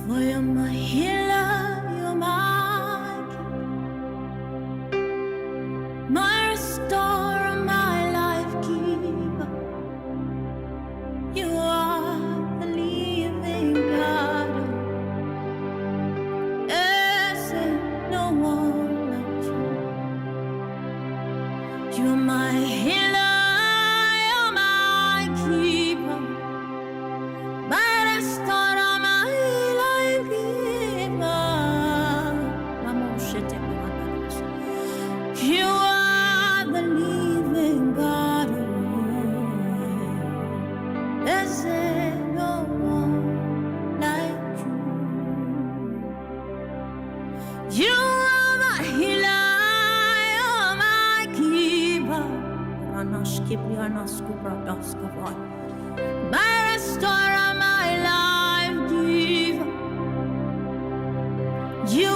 For you're my healer, you're my restorer, my life keeper. You are the living God. There's no one like you. You're my healer, you're my keeper, my restorer, my life giver. You are the living God. There's no one like you. You are my healer, you're my keeper, my restorer, my life giver. You